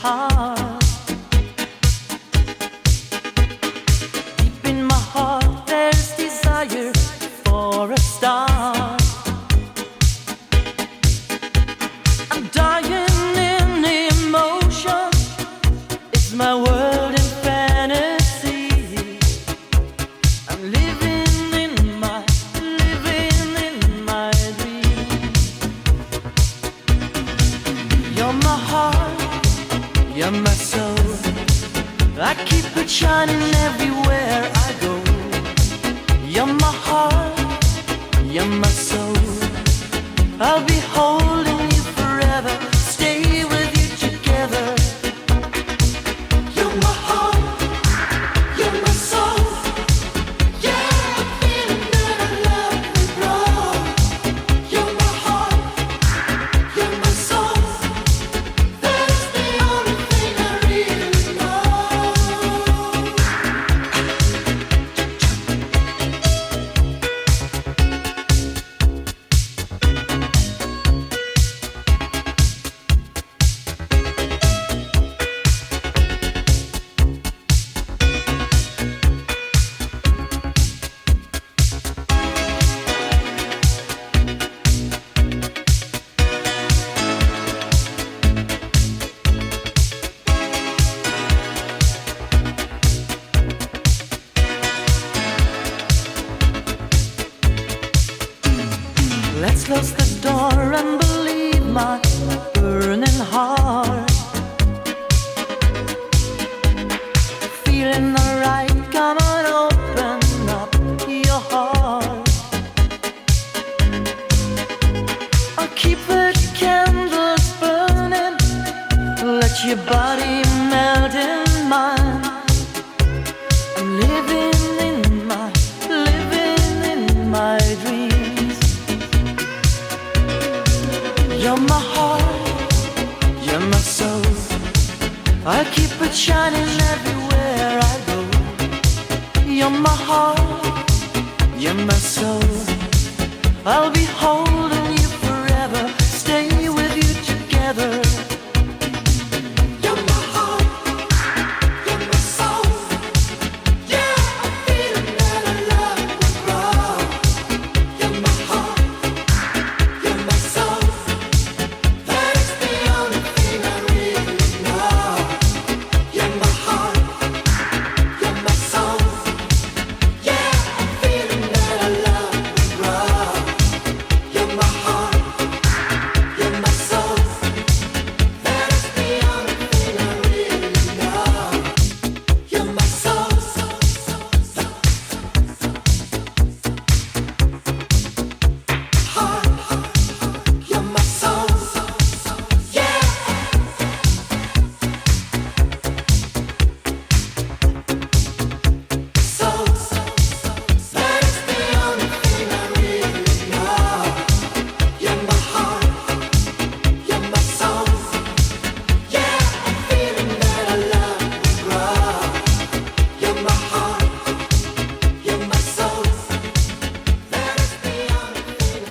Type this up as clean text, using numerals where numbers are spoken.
heart. Deep in my heart there's desire for a star. I'm dying in emotion. It's my world in fantasy. I'm living in my dream. You're my heart, you're my soul. I keep it shining everywhere I go. You're my heart, you're my soul. I'll be holding you forever, stay with you together. You're my heart, you're my soul. Yeah, I'm feeling that I love you, bro. You're my heart, you're my soul. That's the only thing I really know. Let's close the door and believe my burning heart. Feeling alright, come on, open up your heart. I'll keep the candles burning, let your body melt in mine. I'm living in my dreams. You're my heart, you're my soul. I keep it shining everywhere I go. You're my heart, you're my soul. I'll be holding